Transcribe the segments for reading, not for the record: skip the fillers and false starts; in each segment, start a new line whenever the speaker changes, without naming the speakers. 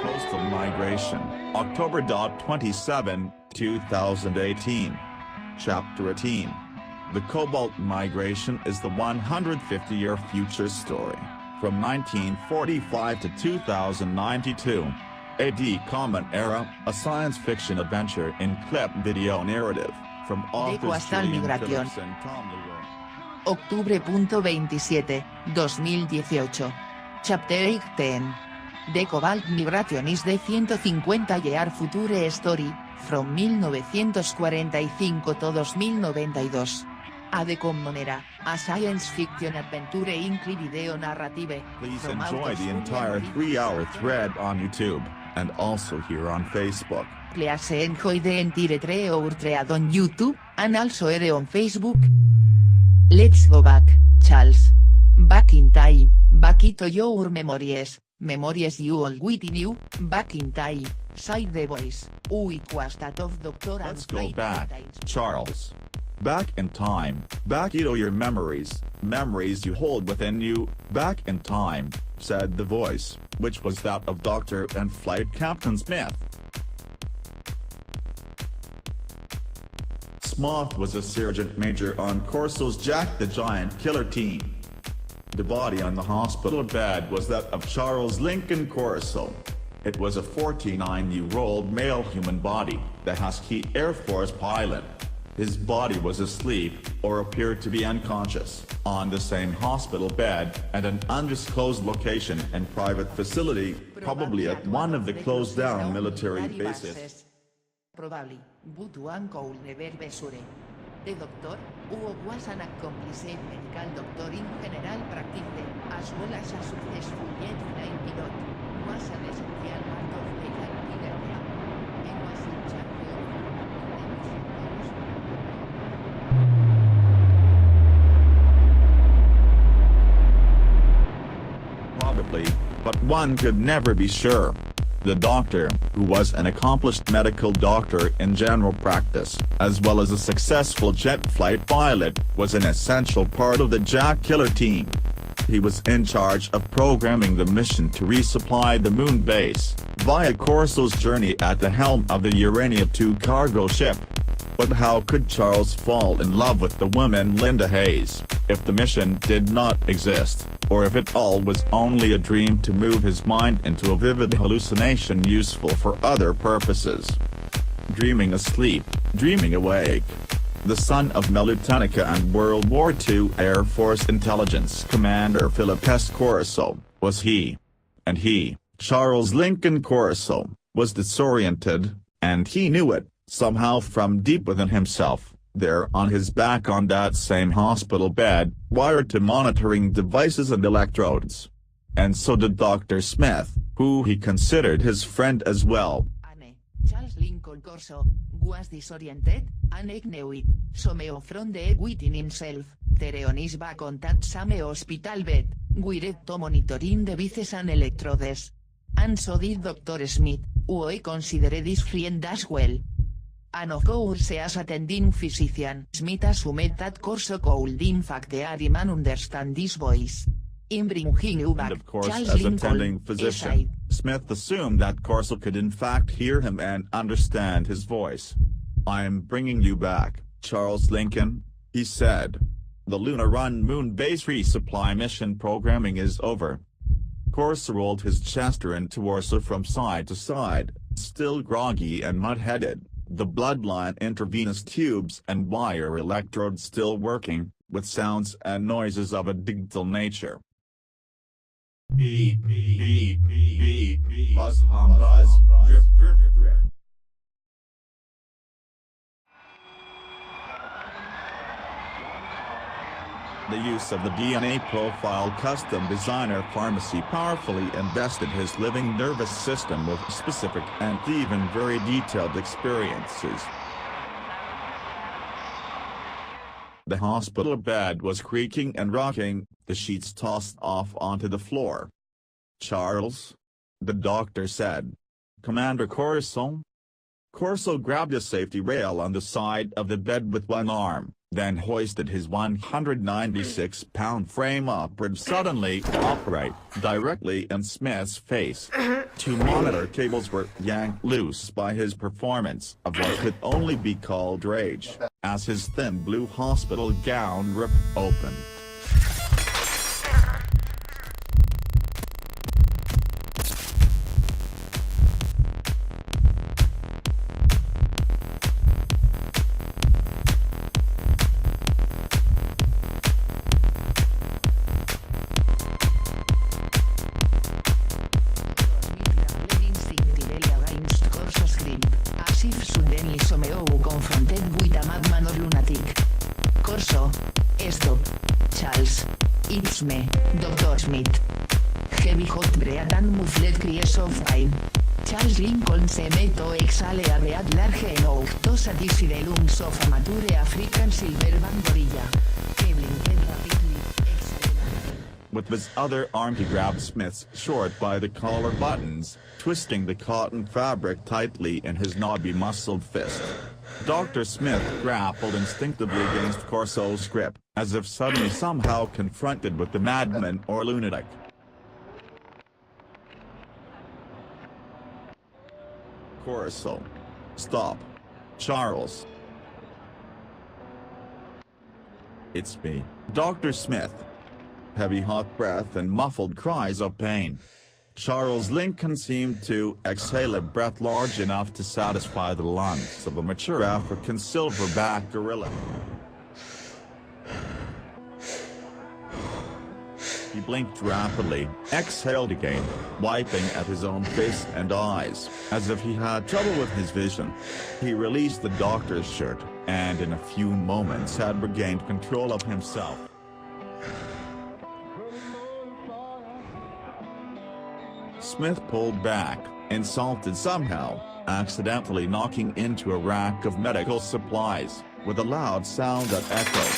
Coastal Migration, October 27, 2018. Chapter 18. The Cobalt Migration is the 150-year future story, from 1945 to 2092. AD Common Era, a science fiction adventure in clip video narrative, from authors Julian Phillips and Tom Leroy.
Octubre 27, 2018. Chapter 18. The Cobalt Migration is the 150-year future story, from 1945 to 2092. A The Common Era, a science fiction adventure in clip video narrative.
Please enjoy the entire 3-hour thread on YouTube, and also here on Facebook.
Please enjoy the entire 3-hour thread on YouTube, and also here on Facebook. Let's go back, Charles. Back in time, back into your memories. Memories you all within you, back in time, said the voice, it was that of Dr.
Let's go back, Charles. Back in time, back into your memories, memories you hold within you, back in time, said the voice, which was that of Dr. and Flight Captain Smith. Smith was a sergeant major on Corso's Jack the Giant Killer team. The body on the hospital bed was that of Charles Lincoln Corso. It was a 49-year-old male human body, the Husky Air Force pilot. His body was asleep, or appeared to be unconscious, on the same hospital bed, at an undisclosed location and private facility, probably at one of the closed-down military bases.
Probably, but one could never be sure. The doctor, who was an accomplished medical doctor in general practice, as well as a successful jet flying pilot, was an essential part of the killer plan. He was in charge of
Probably, but one could never be sure. The doctor, who was an accomplished medical doctor in general practice, as well as a successful jet flight pilot, was an essential part of the Jack Killer team. He was in charge of programming the mission to resupply the moon base, via Corso's journey at the helm of the Urania-2 cargo ship. But how could Charles fall in love with the woman Linda Hayes, if the mission did not exist, or if it all was only a dream to move his mind into a vivid hallucination useful for other purposes? Dreaming asleep, dreaming awake. The son of Melutenica and World War II Air Force Intelligence Commander Philip S. Corso, was he. And he, Charles Lincoln Corso, was disoriented, and he knew it, somehow from deep within himself, there on his back on that same hospital bed, wired to monitoring devices and electrodes. And so did Dr. Smith, who he considered his friend as well.
Charles Lincoln Corso was disoriented, and knew it, somehow from the within himself, there on his back on that same hospital bed, wired to monitoring devices and electrodes. And so did Dr. Smith, who I considered his friend as well. And of course as attending physician, Smith assumed that Corso could in fact the man understand his voice. In bringing you back,
And of course,
Charles
as
Lincoln,
attending physician, Smith assumed that Corso could in fact hear him and understand his voice. "I'm bringing you back, Charles Lincoln," he said. "The Luna Run moon base resupply mission programming is over." Corso rolled his chest and torso from side to side, still groggy and mud-headed, the bloodline intravenous tubes and wire electrodes still working, with sounds and noises of a digital nature. Beep, beep, beep, beep, beep, buzz, hum, buzz, drip, drip, drip. The use of the DNA profile custom designer pharmacy powerfully invested his living nervous system with specific and even very detailed experiences. The hospital bed was creaking and rocking, the sheets tossed off onto the floor. "Charles?" the doctor said. "Commander Corso?" Corso grabbed a safety rail on the side of the bed with one arm, then hoisted his 196-pound frame upward suddenly upright, directly in Smith's face. Two monitor cables were yanked loose by his performance of what could only be called rage, as his thin blue hospital gown ripped open.
Confronted with a madman or lunatic. Corso. Stop. Charles. It's me, Dr. Smith. Heavy hot breath and muffled cries of pain. Charles Lincoln se met to exhale a breath large enough to satisfy the lungs of a mature African silverback gorilla. He blinked rapidly, exhaling.
With his other arm he grabbed Smith's short by the collar buttons, twisting the cotton fabric tightly in his knobby muscled fist. Dr. Smith grappled instinctively against Corso's grip, as if suddenly somehow confronted with the madman or lunatic. Corso. Stop. Charles. It's me, Dr. Smith. Heavy hot breath and muffled cries of pain. Charles Lincoln seemed to exhale a breath large enough to satisfy the lungs of a mature African silverback gorilla. He blinked rapidly, exhaled again, wiping at his own face and eyes, as if he had trouble with his vision. He released the doctor's shirt, and in a few moments had regained control of himself. Smith pulled back, insulted somehow, accidentally knocking into a rack of medical supplies, with a loud sound that echoed.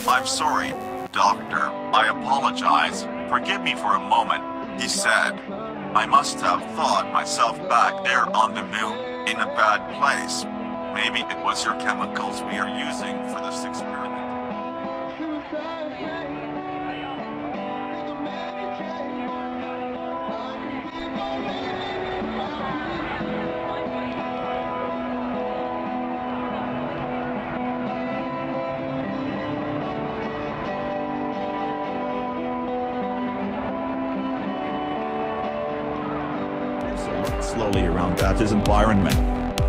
"I'm sorry, doctor, I apologize, forgive me for a moment," he said. "I must have thought myself back there on the moon, in a bad place. Maybe it was your chemicals we are using for this experiment." Slowly around at his environment.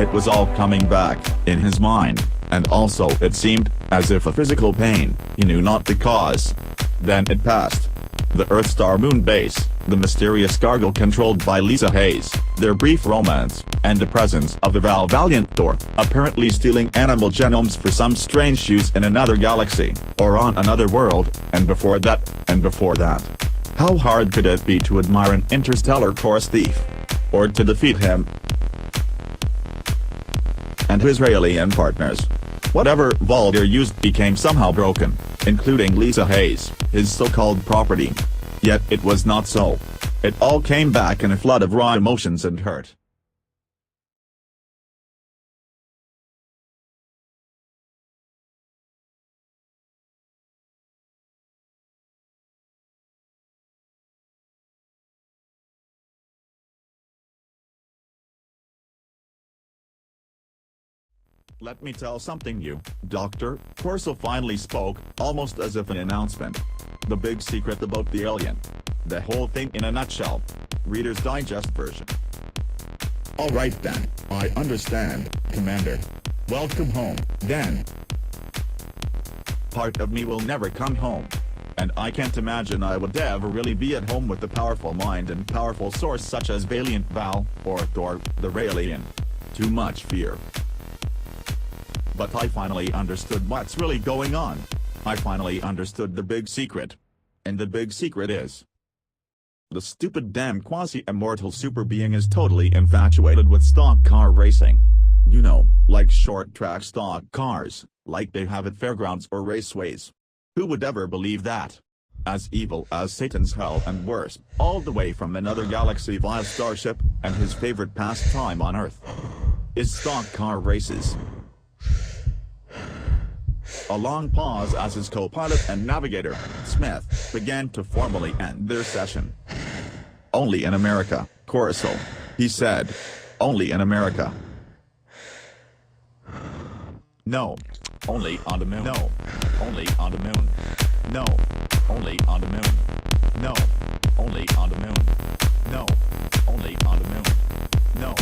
It was all coming back, in his mind, and also it seemed, as if a physical pain, he knew not the cause. Then it passed. The Earthstar Moon Base, the mysterious cargo controlled by Lisa Hayes, their brief romance, and the presence of the Val Valiantor, apparently stealing animal genomes for some strange use in another galaxy, or on another world, and before that, and before that. How hard could it be to admire an interstellar course thief? Or to defeat him and his alien partners? Whatever Valdir used became somehow broken, including Lisa Hayes, his so-called property. Yet it was not so. It all came back in a flood of raw emotions and hurt. Let me tell something you, Dr. Corso finally spoke, almost as if an announcement. The big secret about the alien. The whole thing in a nutshell. Reader's Digest version.
Alright then, I understand, Commander. Welcome home, then.
Part of me will never come home. And I can't imagine I would ever really be at home with a powerful mind and powerful source such as Valiant Val, or Thor, the Raelian. Too much fear. But I finally understood what's really going on. I finally understood the big secret. And the big secret is, the stupid damn quasi-immortal super being is totally infatuated with stock car racing. You know, like short-track stock cars, like they have at fairgrounds or raceways. Who would ever believe that? As evil as Satan's hell and worse, all the way from another galaxy via starship, and his favorite pastime on Earth is stock car races. A long pause as his co-pilot and navigator, Smith, began to formally end their session. Only in America, Corso, he said. Only in America. No. Only on the moon. No. Only on the moon. No. Only on the moon. No. Only on the moon. No. Only on the moon. No.